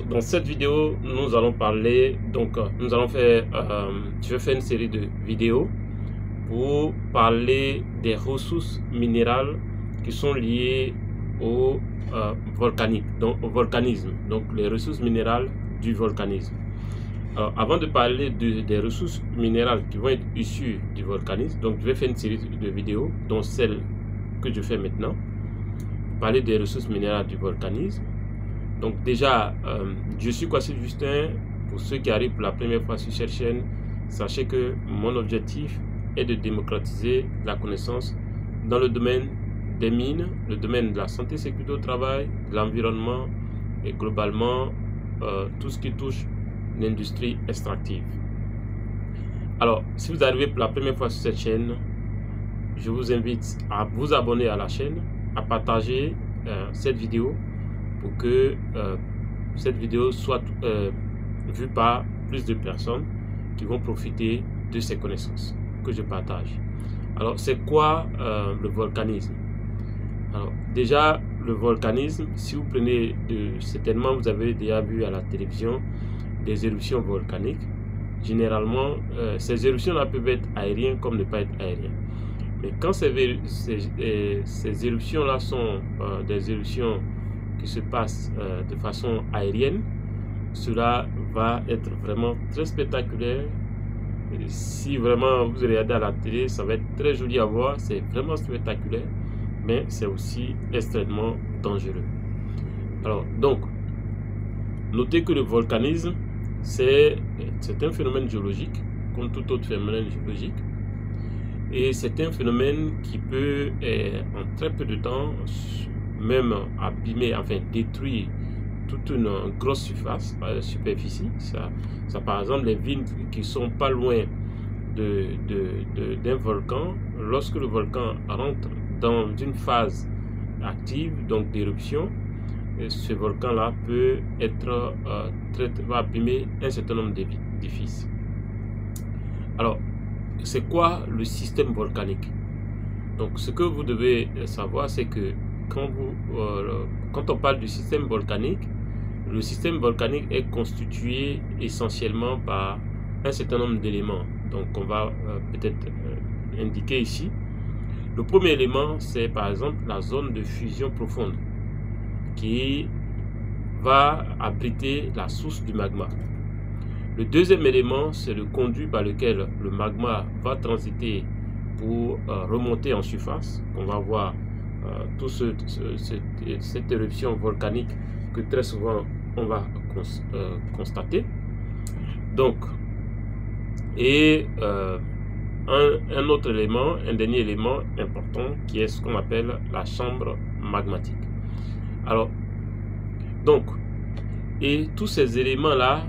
Dans cette vidéo, nous allons parler, je vais faire une série de vidéos pour parler des ressources minérales qui sont liées au volcanisme, donc les ressources minérales du volcanisme. Alors, avant de parler des ressources minérales qui vont être issues du volcanisme, donc je vais faire une série de vidéos, dont celle que je fais maintenant, parler des ressources minérales du volcanisme. Donc déjà, je suis Kwasi Justin. Pour ceux qui arrivent pour la première fois sur cette chaîne, sachez que mon objectif est de démocratiser la connaissance dans le domaine des mines, le domaine de la santé et sécurité au travail, de l'environnement et globalement tout ce qui touche l'industrie extractive. Alors, si vous arrivez pour la première fois sur cette chaîne, je vous invite à vous abonner à la chaîne, à partager cette vidéo pour que cette vidéo soit vue par plus de personnes qui vont profiter de ces connaissances que je partage. Alors, c'est quoi le volcanisme? Alors, déjà, le volcanisme, si vous prenez certainement, vous avez déjà vu à la télévision des éruptions volcaniques. Généralement, ces éruptions-là peuvent être aériennes comme ne pas être aériennes. Mais quand ces éruptions-là sont des éruptions qui se passent de façon aérienne, cela va être vraiment très spectaculaire. Et si vraiment vous regardez à la télé, ça va être très joli à voir, c'est vraiment spectaculaire, mais c'est aussi extrêmement dangereux. Alors, donc, notez que le volcanisme, c'est un phénomène géologique, comme tout autre phénomène géologique, et c'est un phénomène qui peut, en très peu de temps, même abîmer, enfin détruire toute une grosse superficie. Ça, par exemple, les villes qui sont pas loin d'un volcan, lorsque le volcan rentre dans une phase active, donc d'éruption, ce volcan-là peut être va abîmer un certain nombre d'édifices. Alors, c'est quoi le système volcanique? Donc, ce que vous devez savoir, c'est que quand on parle du système volcanique, le système volcanique est constitué essentiellement par un certain nombre d'éléments. Donc, on va peut-être indiquer ici. Le premier élément, c'est par exemple la zone de fusion profonde qui va abriter la source du magma. Le deuxième élément, c'est le conduit par lequel le magma va transiter pour remonter en surface. On va voir cette éruption volcanique que très souvent on va constater. Donc, et un autre élément, un dernier élément important qui est ce qu'on appelle la chambre magmatique. Alors, donc, et tous ces éléments-là,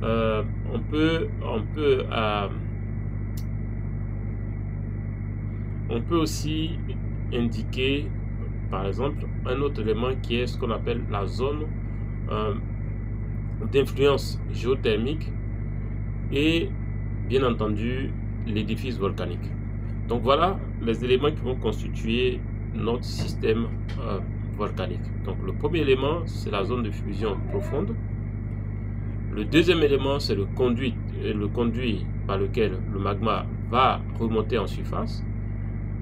on peut aussi indiquer, par exemple, un autre élément qui est ce qu'on appelle la zone d'influence géothermique et, bien entendu, l'édifice volcanique. Donc, voilà les éléments qui vont constituer notre système volcanique. Donc, le premier élément, c'est la zone de fusion profonde. Le deuxième élément, c'est le conduit par lequel le magma va remonter en surface.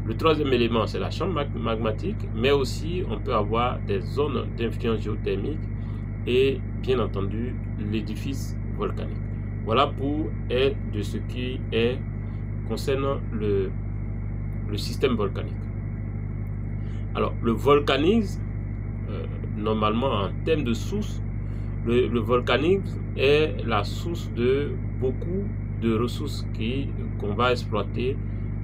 Le troisième élément, c'est la chambre magmatique, mais aussi on peut avoir des zones d'influence géothermique et bien entendu l'édifice volcanique. Voilà pour de ce qui concerne le système volcanique. Alors, le volcanisme, normalement en termes de source, le volcanisme est la source de beaucoup de ressources qu'on va exploiter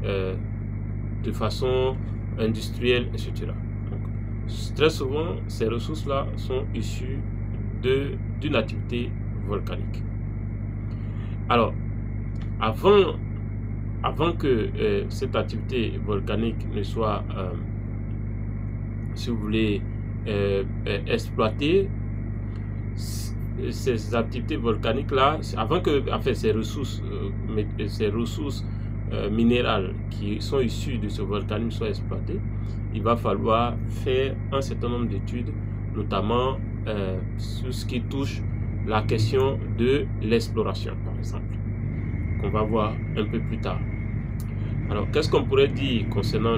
de façon industrielle, etc. Donc, très souvent, ces ressources-là sont issues d'une activité volcanique. Alors, avant que cette activité volcanique ne soit, si vous voulez, exploitée, ces activités volcaniques-là, avant que ces ressources minérales qui sont issues de ce volcanisme soient exploitées, il va falloir faire un certain nombre d'études, notamment sur ce qui touche la question de l'exploration, par exemple, qu'on va voir un peu plus tard. Alors, qu'est-ce qu'on pourrait dire concernant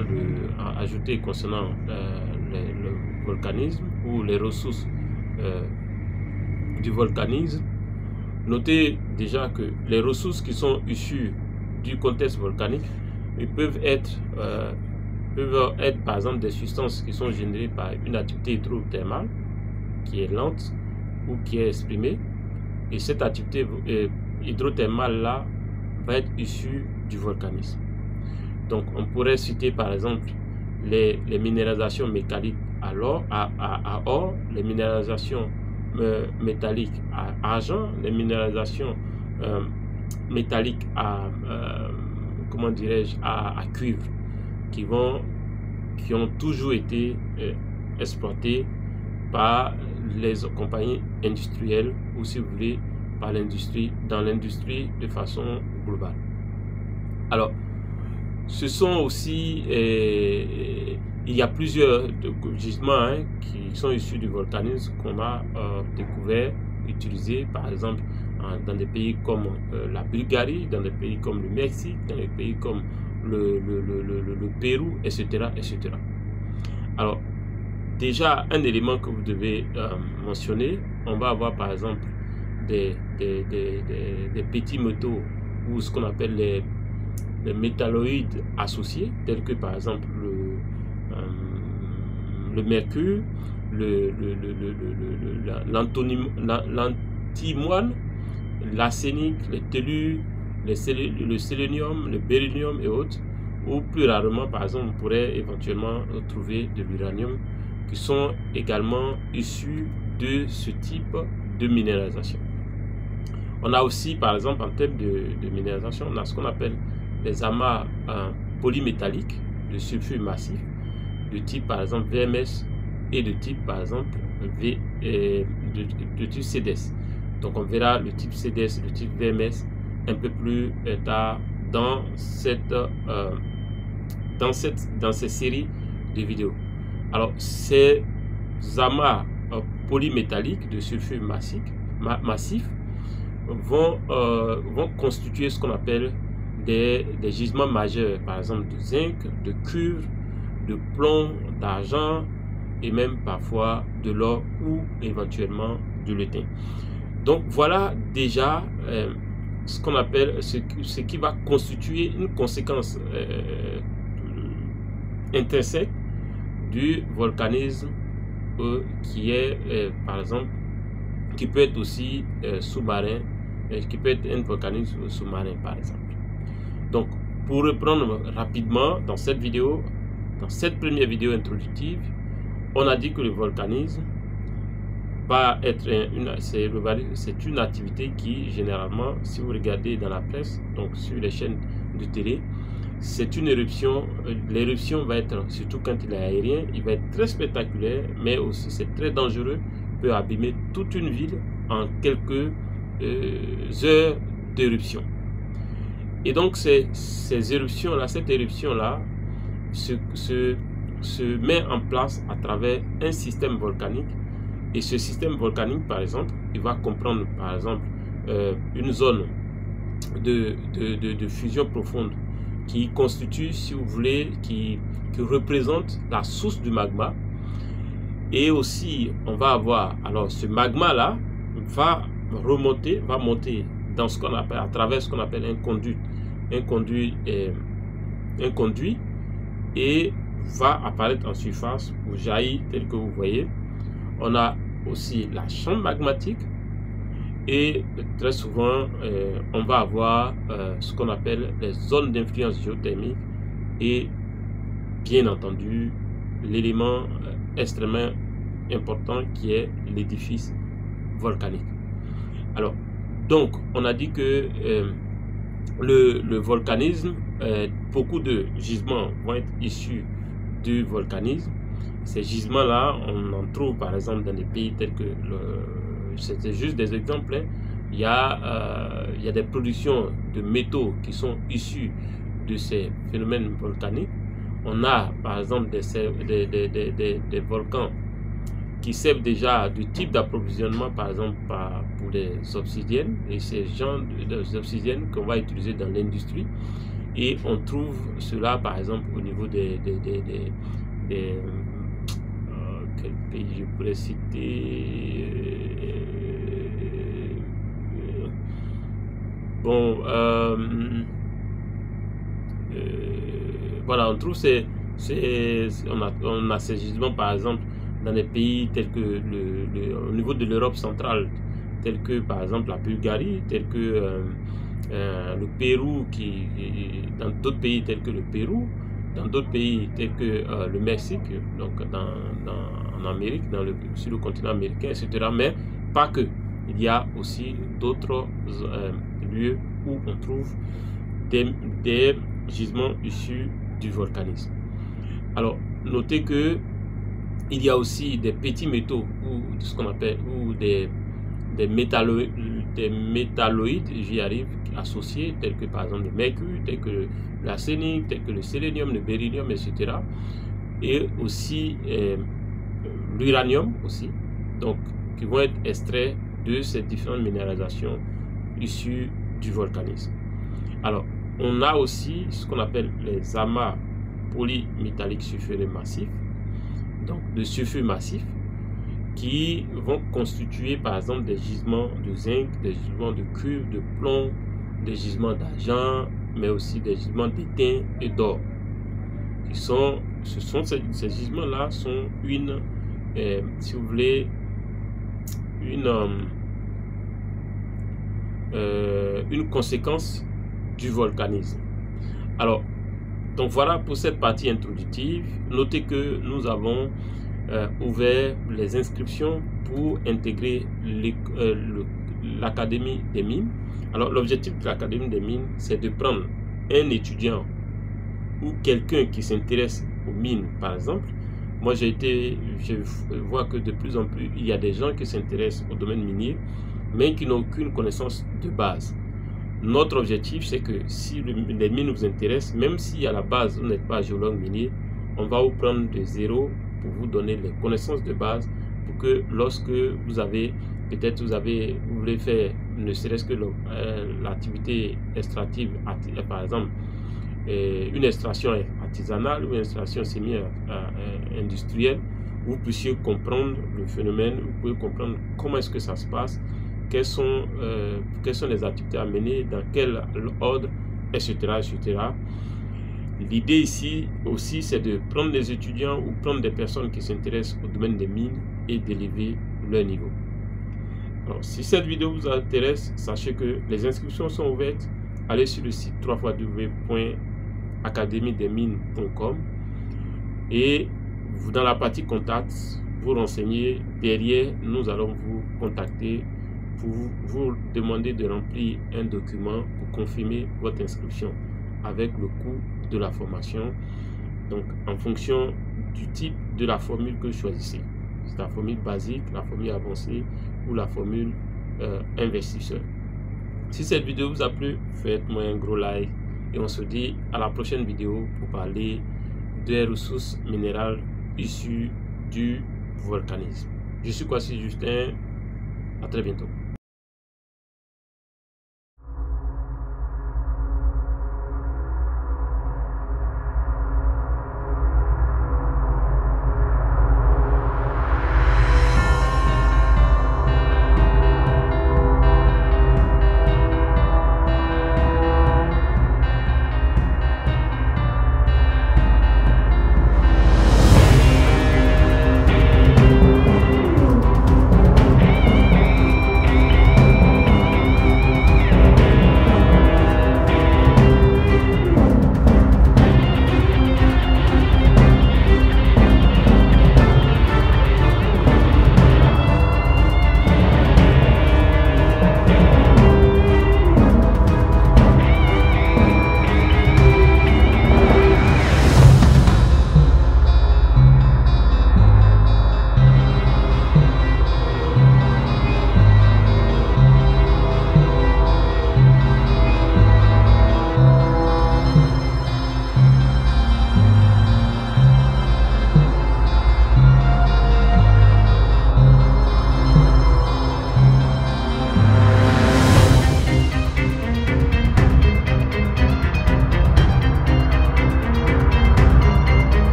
ajouter concernant le volcanisme ou les ressources du volcanisme? Notez déjà que les ressources qui sont issues du contexte volcanique peuvent être par exemple des substances qui sont générées par une activité hydrothermale qui est lente ou qui est exprimée, et cette activité hydrothermale là va être issue du volcanisme. Donc on pourrait citer par exemple les minéralisations métalliques à or, les minéralisations métalliques à argent, les minéralisations métalliques à comment dirais-je, à cuivre, qui ont toujours été exploités par les compagnies industrielles, ou si vous voulez par l'industrie, dans l'industrie de façon globale. Alors ce sont aussi il y a plusieurs gisements qui sont issus du volcanisme qu'on a découvert, utilisés par exemple dans des pays comme la Bulgarie, dans des pays comme le Mexique, dans des pays comme le Pérou, etc., etc. Alors déjà, un élément que vous devez mentionner, on va avoir par exemple des petits métaux, ou ce qu'on appelle les métalloïdes associés, tels que par exemple le mercure, l'antimoine, l'arsenic, le tellure, le sélénium, le beryllium et autres, ou plus rarement par exemple on pourrait éventuellement trouver de l'uranium, qui sont également issus de ce type de minéralisation. On a aussi par exemple en termes de minéralisation, on a ce qu'on appelle les amas polymétalliques de sulfure massif de type par exemple VMS et de type par exemple de type CDS. Donc on verra le type CDS et le type VMS un peu plus tard dans ces séries de vidéos. Alors ces amas polymétalliques de sulfure massif vont constituer ce qu'on appelle des gisements majeurs, par exemple de zinc, de cuivre, de plomb, d'argent et même parfois de l'or ou éventuellement de l'étain. Donc voilà déjà ce qu'on appelle ce qui va constituer une conséquence intrinsèque du volcanisme qui est par exemple, qui peut être aussi sous-marin, qui peut être un volcanisme sous-marin par exemple. Donc pour reprendre rapidement dans cette vidéo, dans cette première vidéo introductive, on a dit que le volcanisme va être c'est une activité qui généralement, si vous regardez dans la presse, donc sur les chaînes de télé, c'est une éruption. L'éruption va être, surtout quand il est aérien, il va être très spectaculaire, mais aussi c'est très dangereux, peut abîmer toute une ville en quelques heures d'éruption. Et donc ces éruptions là, cette éruption là se met en place à travers un système volcanique, et ce système volcanique par exemple, il va comprendre par exemple une zone de fusion profonde qui constitue, si vous voulez, qui représente la source du magma. Et aussi on va avoir, alors ce magma là va monter dans ce qu'on appelle, à travers ce qu'on appelle un conduit et va apparaître en surface ou jaillir tel que vous voyez. On a aussi la chambre magmatique, et très souvent on va avoir ce qu'on appelle les zones d'influence géothermique, et bien entendu l'élément extrêmement important qui est l'édifice volcanique. Alors donc on a dit que le volcanisme, beaucoup de gisements vont être issus du volcanisme. Ces gisements là, on en trouve par exemple dans des pays tels que c'était juste des exemples, hein. Il y a des productions de métaux qui sont issus de ces phénomènes volcaniques. On a par exemple des volcans qui servent déjà de type d'approvisionnement, par exemple pour les obsidiennes, et ces genres d'obsidiennes qu'on va utiliser dans l'industrie. Et on trouve cela par exemple au niveau des quel pays je pourrais citer, bon, voilà, on trouve on a ces gisements par exemple dans des pays tels que au niveau de l'Europe centrale, tels que par exemple la Bulgarie, tels que le Pérou, dans d'autres pays tels que le Pérou, dans d'autres pays tels que le Mexique, donc en Amérique, sur le continent américain, etc. Mais pas que. Il y a aussi d'autres lieux où on trouve des gisements issus du volcanisme. Alors, notez que il y a aussi des petits métaux ou ce qu'on appelle des métalloïdes, j'y arrive, associés, tels que par exemple le mercure, tels que l'arsenic, tels que le sélénium, le béryllium, etc. Et aussi l'uranium aussi, donc qui vont être extraits de ces différentes minéralisations issues du volcanisme. Alors, on a aussi ce qu'on appelle les amas polymétalliques sulfurés massifs, donc de sulfure massif, qui vont constituer par exemple des gisements de zinc, des gisements de cuivre, de plomb, des gisements d'argent, mais aussi des gisements d'étain et d'or. Ces gisements-là sont si vous voulez, une conséquence du volcanisme. Alors, donc voilà pour cette partie introductive. Notez que nous avons ouvert les inscriptions pour intégrer l'Académie des mines. Alors, l'objectif de l'Académie des mines, c'est de prendre un étudiant ou quelqu'un qui s'intéresse aux mines, par exemple. Moi, je vois que de plus en plus, il y a des gens qui s'intéressent au domaine minier, mais qui n'ont aucune connaissance de base. Notre objectif, c'est que si les mines vous intéressent, même si à la base, vous n'êtes pas géologue minier, on va vous prendre de zéro pour vous donner les connaissances de base, pour que lorsque vous avez, peut-être vous voulez faire, ne serait-ce que l'activité extractive, par exemple, une extraction artisanale ou une extraction semi-industrielle, vous puissiez comprendre le phénomène, vous pouvez comprendre comment est-ce que ça se passe, quelles sont les activités à mener, dans quel ordre, etc. etc. L'idée ici aussi, c'est de prendre des étudiants ou prendre des personnes qui s'intéressent au domaine des mines et d'élever leur niveau. Alors, si cette vidéo vous intéresse, sachez que les inscriptions sont ouvertes. Allez sur le site www.academiedesmines.com et dans la partie contact, vous renseignez. Derrière, nous allons vous contacter pour vous demander de remplir un document pour confirmer votre inscription avec le coût de la formation, donc en fonction du type de la formule que vous choisissez. C'est la formule basique, la formule avancée ou la formule investisseur. Si cette vidéo vous a plu, faites-moi un gros like et on se dit à la prochaine vidéo pour parler des ressources minérales issues du volcanisme. Je suis Kwasi Justin, à très bientôt.